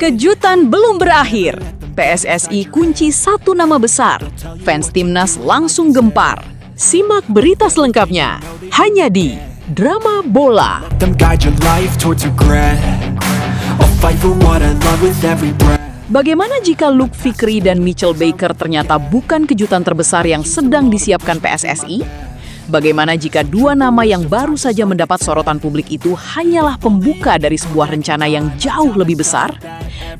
Kejutan belum berakhir. PSSI kunci satu nama besar. Fans timnas langsung gempar. Simak berita selengkapnya hanya di Drama Bola. Bagaimana jika Luke Fikri dan Mitchell Baker ternyata bukan kejutan terbesar yang sedang disiapkan PSSI? Bagaimana jika dua nama yang baru saja mendapat sorotan publik itu hanyalah pembuka dari sebuah rencana yang jauh lebih besar?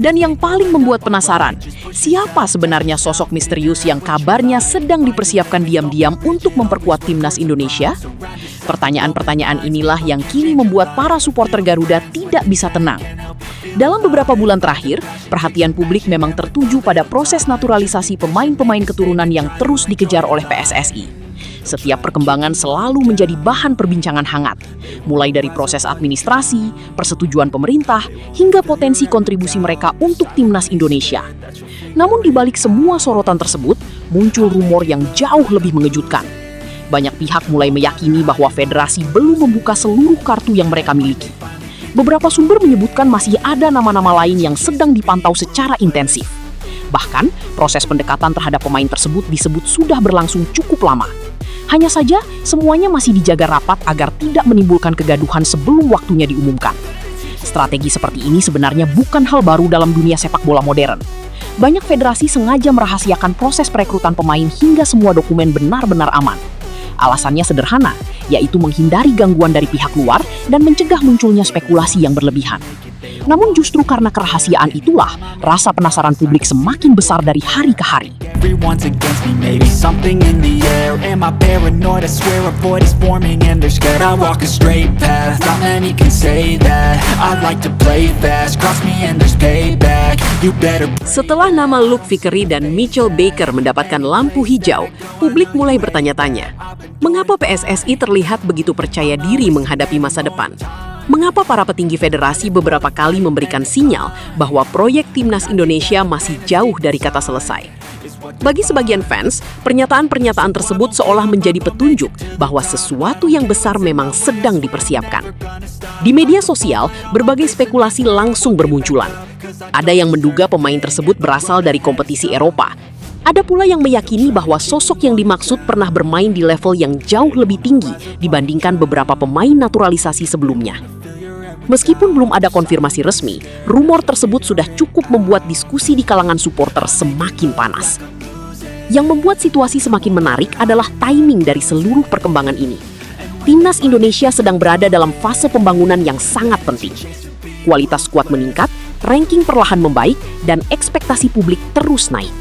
Dan yang paling membuat penasaran, siapa sebenarnya sosok misterius yang kabarnya sedang dipersiapkan diam-diam untuk memperkuat timnas Indonesia? Pertanyaan-pertanyaan inilah yang kini membuat para supporter Garuda tidak bisa tenang. Dalam beberapa bulan terakhir, perhatian publik memang tertuju pada proses naturalisasi pemain-pemain keturunan yang terus dikejar oleh PSSI. Setiap perkembangan selalu menjadi bahan perbincangan hangat, mulai dari proses administrasi, persetujuan pemerintah, hingga potensi kontribusi mereka untuk timnas Indonesia. Namun di balik semua sorotan tersebut, muncul rumor yang jauh lebih mengejutkan. Banyak pihak mulai meyakini bahwa federasi belum membuka seluruh kartu yang mereka miliki. Beberapa sumber menyebutkan masih ada nama-nama lain yang sedang dipantau secara intensif. Bahkan, proses pendekatan terhadap pemain tersebut disebut sudah berlangsung cukup lama. Hanya saja, semuanya masih dijaga rapat agar tidak menimbulkan kegaduhan sebelum waktunya diumumkan. Strategi seperti ini sebenarnya bukan hal baru dalam dunia sepak bola modern. Banyak federasi sengaja merahasiakan proses perekrutan pemain hingga semua dokumen benar-benar aman. Alasannya sederhana, yaitu menghindari gangguan dari pihak luar dan mencegah munculnya spekulasi yang berlebihan. Namun justru karena kerahasiaan itulah, rasa penasaran publik semakin besar dari hari ke hari. Everyone's against me, maybe something in the air. Am I paranoid? I swear a void is forming and they're scared. I walk a straight path, not many can say that. I like to play fast, cross me and there's payback. You better. Setelah nama Luke Fikri dan Mitchell Baker mendapatkan lampu hijau, publik mulai bertanya-tanya, mengapa PSSI terlihat begitu percaya diri menghadapi masa depan? Mengapa para petinggi federasi beberapa kali memberikan sinyal bahwa proyek timnas Indonesia masih jauh dari kata selesai? Bagi sebagian fans, pernyataan-pernyataan tersebut seolah menjadi petunjuk bahwa sesuatu yang besar memang sedang dipersiapkan. Di media sosial, berbagai spekulasi langsung bermunculan. Ada yang menduga pemain tersebut berasal dari kompetisi Eropa. Ada pula yang meyakini bahwa sosok yang dimaksud pernah bermain di level yang jauh lebih tinggi dibandingkan beberapa pemain naturalisasi sebelumnya. Meskipun belum ada konfirmasi resmi, rumor tersebut sudah cukup membuat diskusi di kalangan supporter semakin panas. Yang membuat situasi semakin menarik adalah timing dari seluruh perkembangan ini. Timnas Indonesia sedang berada dalam fase pembangunan yang sangat penting. Kualitas skuad meningkat, ranking perlahan membaik, dan ekspektasi publik terus naik.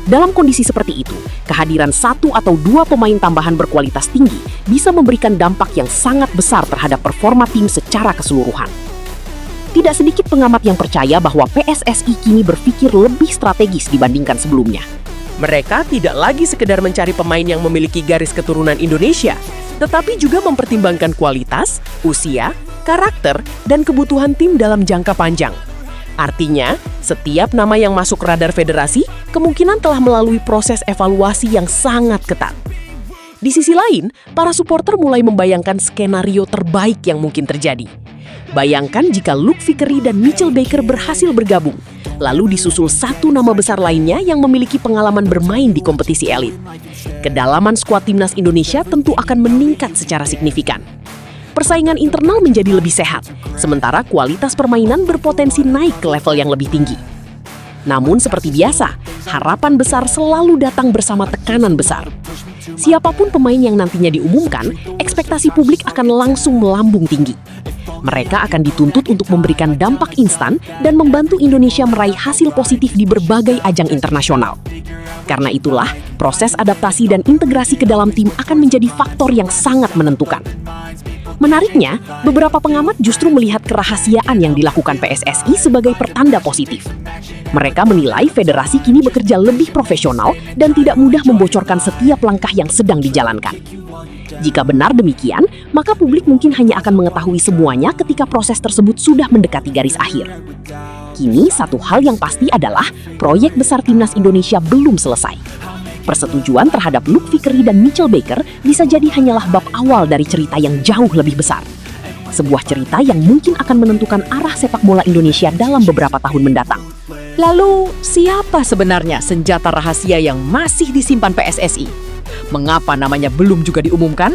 Dalam kondisi seperti itu, kehadiran satu atau dua pemain tambahan berkualitas tinggi bisa memberikan dampak yang sangat besar terhadap performa tim secara keseluruhan. Tidak sedikit pengamat yang percaya bahwa PSSI kini berpikir lebih strategis dibandingkan sebelumnya. Mereka tidak lagi sekedar mencari pemain yang memiliki garis keturunan Indonesia, tetapi juga mempertimbangkan kualitas, usia, karakter, dan kebutuhan tim dalam jangka panjang. Artinya, setiap nama yang masuk radar federasi kemungkinan telah melalui proses evaluasi yang sangat ketat. Di sisi lain, para supporter mulai membayangkan skenario terbaik yang mungkin terjadi. Bayangkan jika Luke Fikri dan Mitchell Baker berhasil bergabung, lalu disusul satu nama besar lainnya yang memiliki pengalaman bermain di kompetisi elit. Kedalaman skuad timnas Indonesia tentu akan meningkat secara signifikan. Persaingan internal menjadi lebih sehat, sementara kualitas permainan berpotensi naik ke level yang lebih tinggi. Namun seperti biasa, harapan besar selalu datang bersama tekanan besar. Siapapun pemain yang nantinya diumumkan, ekspektasi publik akan langsung melambung tinggi. Mereka akan dituntut untuk memberikan dampak instan dan membantu Indonesia meraih hasil positif di berbagai ajang internasional. Karena itulah, proses adaptasi dan integrasi ke dalam tim akan menjadi faktor yang sangat menentukan. Menariknya, beberapa pengamat justru melihat kerahasiaan yang dilakukan PSSI sebagai pertanda positif. Mereka menilai federasi kini bekerja lebih profesional dan tidak mudah membocorkan setiap langkah yang sedang dijalankan. Jika benar demikian, maka publik mungkin hanya akan mengetahui semuanya ketika proses tersebut sudah mendekati garis akhir. Kini, satu hal yang pasti adalah proyek besar timnas Indonesia belum selesai. Persetujuan terhadap Luke Fikri dan Mitchell Baker bisa jadi hanyalah bab awal dari cerita yang jauh lebih besar. sebuah cerita yang mungkin akan menentukan arah sepak bola Indonesia dalam beberapa tahun mendatang. Lalu, siapa sebenarnya senjata rahasia yang masih disimpan PSSI? Mengapa namanya belum juga diumumkan?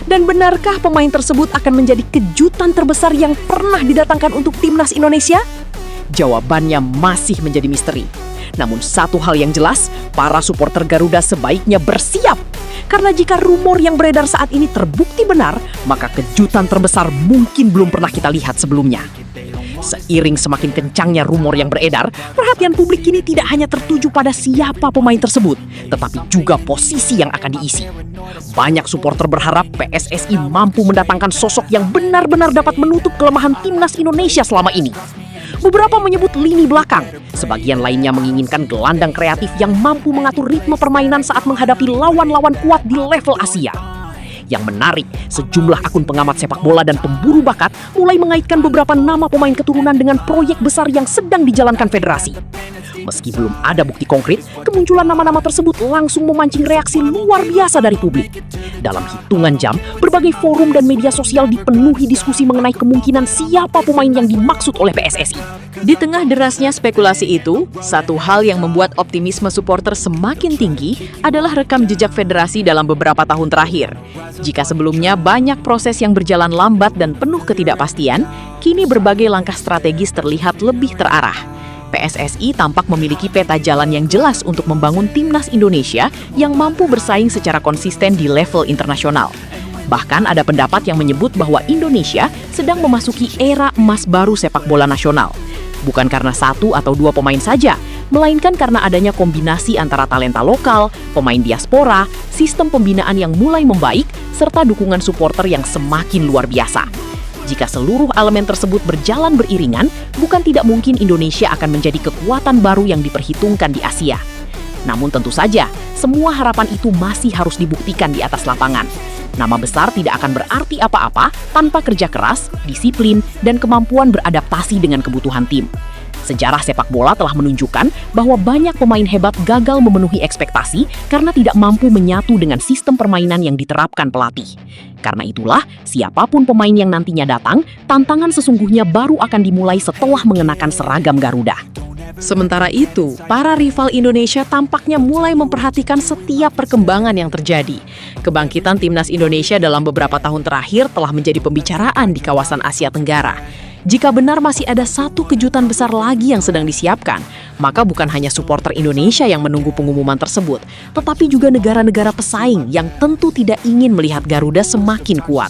Dan benarkah pemain tersebut akan menjadi kejutan terbesar yang pernah didatangkan untuk timnas Indonesia? Jawabannya masih menjadi misteri. Namun satu hal yang jelas, para supporter Garuda sebaiknya bersiap. Karena jika rumor yang beredar saat ini terbukti benar, maka kejutan terbesar mungkin belum pernah kita lihat sebelumnya. Seiring semakin kencangnya rumor yang beredar, perhatian publik kini tidak hanya tertuju pada siapa pemain tersebut, tetapi juga posisi yang akan diisi. Banyak supporter berharap PSSI mampu mendatangkan sosok yang benar-benar dapat menutup kelemahan timnas Indonesia selama ini. Beberapa menyebut lini belakang, sebagian lainnya menginginkan gelandang kreatif yang mampu mengatur ritme permainan saat menghadapi lawan-lawan kuat di level Asia. Yang menarik, sejumlah akun pengamat sepak bola dan pemburu bakat mulai mengaitkan beberapa nama pemain keturunan dengan proyek besar yang sedang dijalankan federasi. Meski belum ada bukti konkret, kemunculan nama-nama tersebut langsung memancing reaksi luar biasa dari publik. Dalam hitungan jam, berbagai forum dan media sosial dipenuhi diskusi mengenai kemungkinan siapa pemain yang dimaksud oleh PSSI. Di tengah derasnya spekulasi itu, satu hal yang membuat optimisme supporter semakin tinggi adalah rekam jejak federasi dalam beberapa tahun terakhir. Jika sebelumnya banyak proses yang berjalan lambat dan penuh ketidakpastian, kini berbagai langkah strategis terlihat lebih terarah. PSSI tampak memiliki peta jalan yang jelas untuk membangun timnas Indonesia yang mampu bersaing secara konsisten di level internasional. Bahkan ada pendapat yang menyebut bahwa Indonesia sedang memasuki era emas baru sepak bola nasional. Bukan karena satu atau dua pemain saja, melainkan karena adanya kombinasi antara talenta lokal, pemain diaspora, sistem pembinaan yang mulai membaik, serta dukungan supporter yang semakin luar biasa. Jika seluruh elemen tersebut berjalan beriringan, bukan tidak mungkin Indonesia akan menjadi kekuatan baru yang diperhitungkan di Asia. Namun tentu saja, semua harapan itu masih harus dibuktikan di atas lapangan. Nama besar tidak akan berarti apa-apa tanpa kerja keras, disiplin, dan kemampuan beradaptasi dengan kebutuhan tim. Sejarah sepak bola telah menunjukkan bahwa banyak pemain hebat gagal memenuhi ekspektasi karena tidak mampu menyatu dengan sistem permainan yang diterapkan pelatih. Karena itulah, siapapun pemain yang nantinya datang, tantangan sesungguhnya baru akan dimulai setelah mengenakan seragam Garuda. Sementara itu, para rival Indonesia tampaknya mulai memperhatikan setiap perkembangan yang terjadi. Kebangkitan timnas Indonesia dalam beberapa tahun terakhir telah menjadi pembicaraan di kawasan Asia Tenggara. Jika benar masih ada satu kejutan besar lagi yang sedang disiapkan, maka bukan hanya supporter Indonesia yang menunggu pengumuman tersebut, tetapi juga negara-negara pesaing yang tentu tidak ingin melihat Garuda semakin kuat.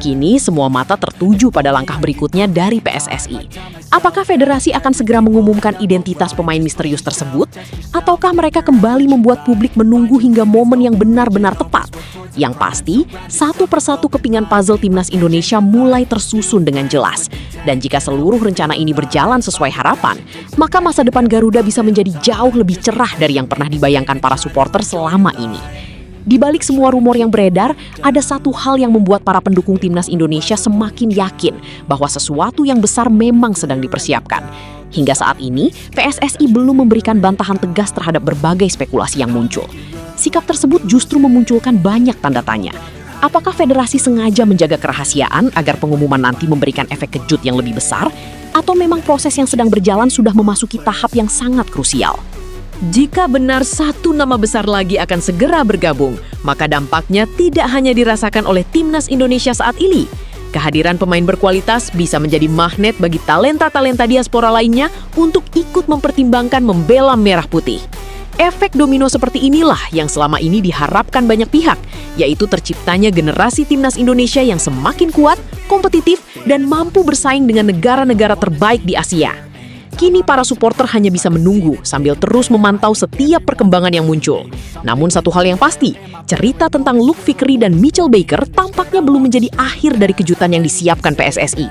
Kini semua mata tertuju pada langkah berikutnya dari PSSI. Apakah federasi akan segera mengumumkan identitas pemain misterius tersebut? Ataukah mereka kembali membuat publik menunggu hingga momen yang benar-benar tepat? Yang pasti, satu persatu kepingan puzzle timnas Indonesia mulai tersusun dengan jelas. Dan jika seluruh rencana ini berjalan sesuai harapan, maka masa depan Garuda bisa menjadi jauh lebih cerah dari yang pernah dibayangkan para supporter selama ini. Di balik semua rumor yang beredar, ada satu hal yang membuat para pendukung timnas Indonesia semakin yakin bahwa sesuatu yang besar memang sedang dipersiapkan. Hingga saat ini, PSSI belum memberikan bantahan tegas terhadap berbagai spekulasi yang muncul. Sikap tersebut justru memunculkan banyak tanda tanya. Apakah federasi sengaja menjaga kerahasiaan agar pengumuman nanti memberikan efek kejut yang lebih besar? Atau memang proses yang sedang berjalan sudah memasuki tahap yang sangat krusial? Jika benar satu nama besar lagi akan segera bergabung, maka dampaknya tidak hanya dirasakan oleh timnas Indonesia saat ini. Kehadiran pemain berkualitas bisa menjadi magnet bagi talenta-talenta diaspora lainnya untuk ikut mempertimbangkan membela merah putih. Efek domino seperti inilah yang selama ini diharapkan banyak pihak, yaitu terciptanya generasi timnas Indonesia yang semakin kuat, kompetitif, dan mampu bersaing dengan negara-negara terbaik di Asia. Kini para supporter hanya bisa menunggu sambil terus memantau setiap perkembangan yang muncul. Namun satu hal yang pasti, cerita tentang Luke Vickery dan Mitchell Baker tampaknya belum menjadi akhir dari kejutan yang disiapkan PSSI.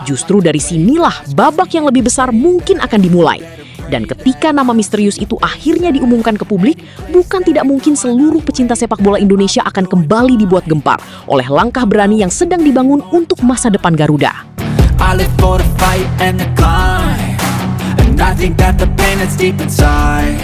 Justru dari sinilah babak yang lebih besar mungkin akan dimulai. Dan ketika nama misterius itu akhirnya diumumkan ke publik, bukan tidak mungkin seluruh pecinta sepak bola Indonesia akan kembali dibuat gempar oleh langkah berani yang sedang dibangun untuk masa depan Garuda. I live for the fight and the climb, and I think that the pain that's deep inside